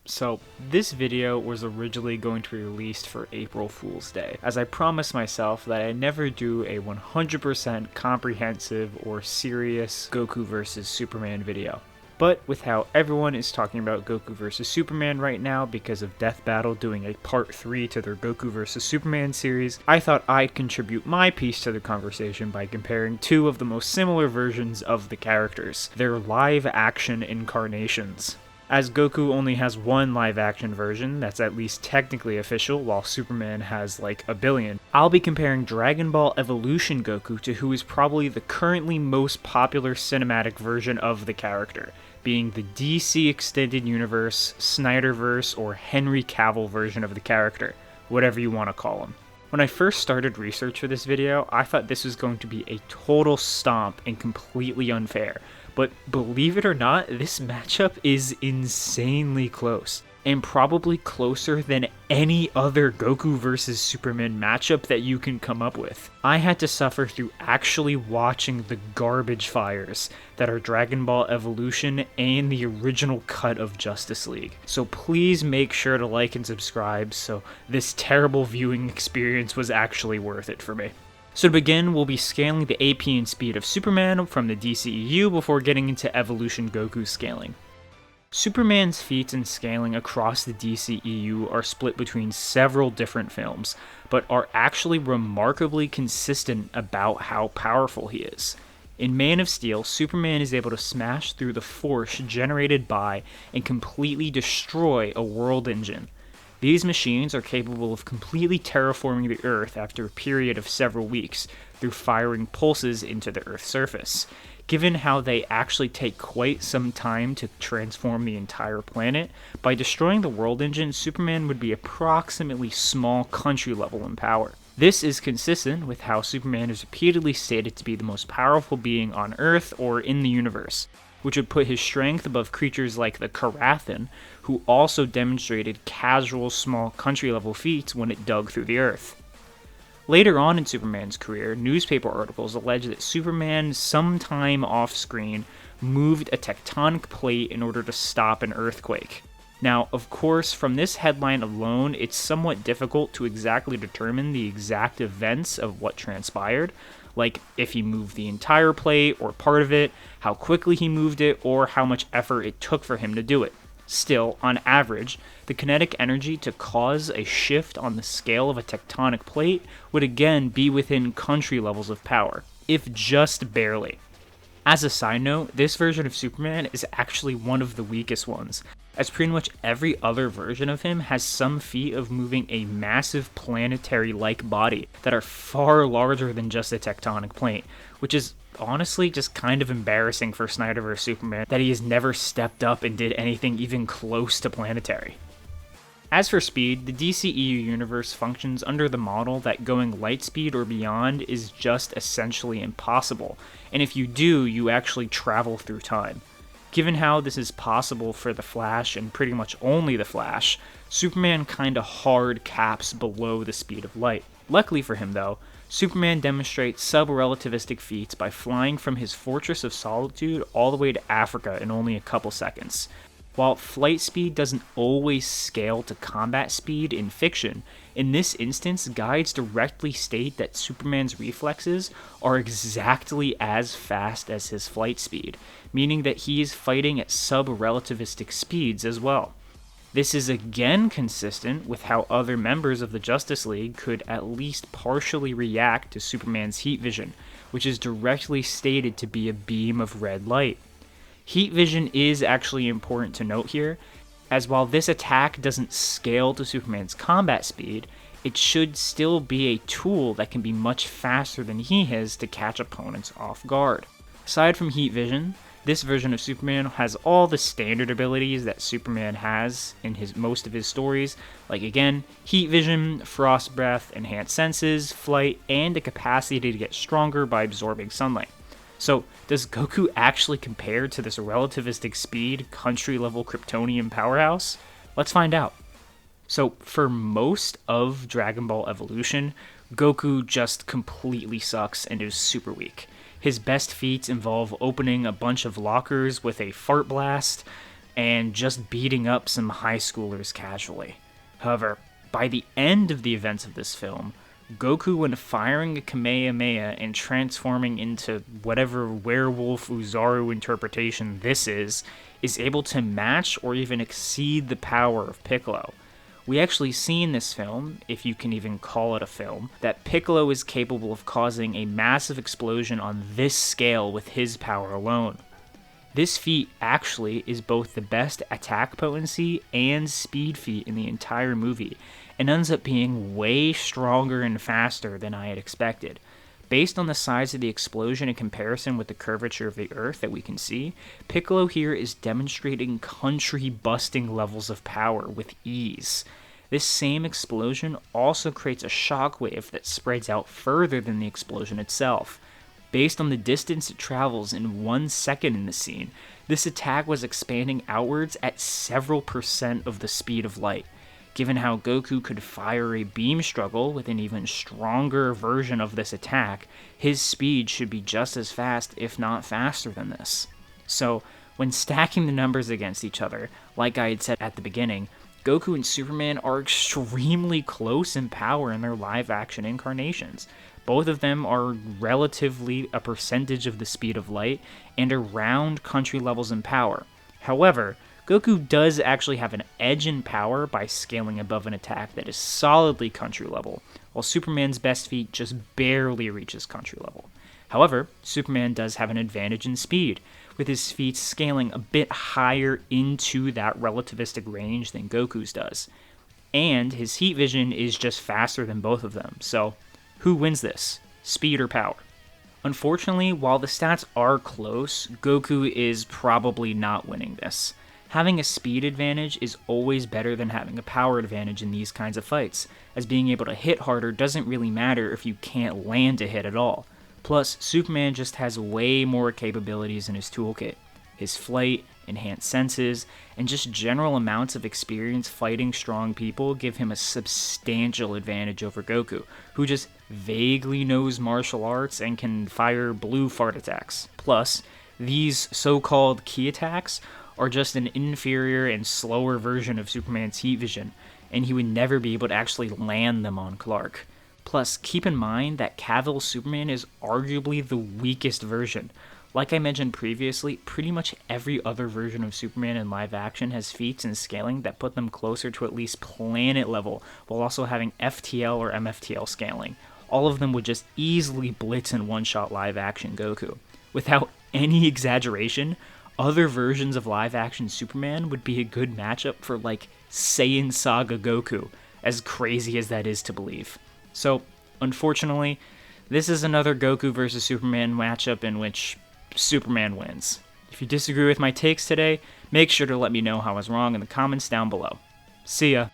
So, this video was originally going to be released for April Fool's Day, as I promised myself that I never do a 100% comprehensive or serious Goku vs. Superman video. But with how everyone is talking about Goku vs. Superman right now because of Death Battle doing a part 3 to their Goku vs. Superman series, I thought I'd contribute my piece to the conversation by comparing two of the most similar versions of the characters, their live-action incarnations. As Goku only has one live-action version that's at least technically official, while Superman has like a billion, I'll be comparing Dragon Ball Evolution Goku to who is probably the currently most popular cinematic version of the character, being the DC Extended Universe, Snyderverse, or Henry Cavill version of the character, whatever you want to call him. When I first started research for this video, I thought this was going to be a total stomp and completely unfair. But believe it or not, this matchup is insanely close, and probably closer than any other Goku vs. Superman matchup that you can come up with. I had to suffer through actually watching the garbage fires that are Dragon Ball Evolution and the original cut of Justice League. So please make sure to like and subscribe so this terrible viewing experience was actually worth it for me. So to begin, we'll be scaling the AP and speed of Superman from the DCEU before getting into Evolution Goku scaling. Superman's feats and scaling across the DCEU are split between several different films, but are actually remarkably consistent about how powerful he is. In Man of Steel, Superman is able to smash through the force generated by and completely destroy a world engine. These machines are capable of completely terraforming the Earth after a period of several weeks through firing pulses into the Earth's surface. Given how they actually take quite some time to transform the entire planet, by destroying the world engine, Superman would be approximately small country level in power. This is consistent with how Superman is repeatedly stated to be the most powerful being on Earth or in the universe, which would put his strength above creatures like the Karathan, who also demonstrated casual small country-level feats when it dug through the Earth. Later on in Superman's career, newspaper articles allege that Superman, sometime off-screen, moved a tectonic plate in order to stop an earthquake. Now, of course, from this headline alone, it's somewhat difficult to exactly determine the exact events of what transpired, like if he moved the entire plate or part of it, how quickly he moved it, or how much effort it took for him to do it. Still, on average, the kinetic energy to cause a shift on the scale of a tectonic plate would again be within country levels of power, if just barely. As a side note, this version of Superman is actually one of the weakest ones, as pretty much every other version of him has some feat of moving a massive planetary-like body that are far larger than just a tectonic plate, which is honestly just kind of embarrassing for Snyderverse Superman that he has never stepped up and did anything even close to planetary. As for speed, the DCEU universe functions under the model that going light speed or beyond is just essentially impossible, and if you do, you actually travel through time. Given how this is possible for the Flash and pretty much only the Flash, Superman kinda hard caps below the speed of light. Luckily for him though, Superman demonstrates sub-relativistic feats by flying from his Fortress of Solitude all the way to Africa in only a couple seconds. While flight speed doesn't always scale to combat speed in fiction, in this instance, guides directly state that Superman's reflexes are exactly as fast as his flight speed, meaning that he is fighting at sub-relativistic speeds as well. This is again consistent with how other members of the Justice League could at least partially react to Superman's heat vision, which is directly stated to be a beam of red light. Heat vision is actually important to note here, as while this attack doesn't scale to Superman's combat speed, it should still be a tool that can be much faster than he is to catch opponents off guard. Aside from heat vision, this version of Superman has all the standard abilities that Superman has in most of his stories, like again, heat vision, frost breath, enhanced senses, flight, and the capacity to get stronger by absorbing sunlight. So, does Goku actually compare to this relativistic speed, country-level Kryptonian powerhouse? Let's find out. So, for most of Dragon Ball Evolution, Goku just completely sucks and is super weak. His best feats involve opening a bunch of lockers with a fart blast, and just beating up some high schoolers casually. However, by the end of the events of this film, Goku, when firing a Kamehameha and transforming into whatever werewolf Uzaru interpretation this is able to match or even exceed the power of Piccolo. We actually see in this film, if you can even call it a film, that Piccolo is capable of causing a massive explosion on this scale with his power alone. This feat actually is both the best attack potency and speed feat in the entire movie, and ends up being way stronger and faster than I had expected. Based on the size of the explosion in comparison with the curvature of the Earth that we can see, Piccolo here is demonstrating country-busting levels of power with ease. This same explosion also creates a shockwave that spreads out further than the explosion itself. Based on the distance it travels in 1 second in the scene, this attack was expanding outwards at several percent of the speed of light. Given how Goku could fire a beam struggle with an even stronger version of this attack, his speed should be just as fast, if not faster than this. So, when stacking the numbers against each other, like I had said at the beginning, Goku and Superman are extremely close in power in their live-action incarnations. Both of them are relatively a percentage of the speed of light and around country levels in power. However, Goku does actually have an edge in power by scaling above an attack that is solidly country level, while Superman's best feat just barely reaches country level. However, Superman does have an advantage in speed, with his feats scaling a bit higher into that relativistic range than Goku's does. And his heat vision is just faster than both of them, so who wins this? Speed or power? Unfortunately, while the stats are close, Goku is probably not winning this. Having a speed advantage is always better than having a power advantage in these kinds of fights, as being able to hit harder doesn't really matter if you can't land a hit at all. Plus, Superman just has way more capabilities in his toolkit. His flight, enhanced senses, and just general amounts of experience fighting strong people give him a substantial advantage over Goku, who just vaguely knows martial arts and can fire blue fart attacks. Plus, these so-called ki attacks are just an inferior and slower version of Superman's heat vision, and he would never be able to actually land them on Clark. Plus, keep in mind that Cavill's Superman is arguably the weakest version. Like I mentioned previously, pretty much every other version of Superman in live action has feats and scaling that put them closer to at least planet level, while also having FTL or MFTL scaling. All of them would just easily blitz and one-shot live action Goku. Without any exaggeration, other versions of live action Superman would be a good matchup for like Saiyan Saga Goku, as crazy as that is to believe. So, unfortunately, this is another Goku versus Superman matchup in which Superman wins. If you disagree with my takes today, make sure to let me know how I was wrong in the comments down below. See ya!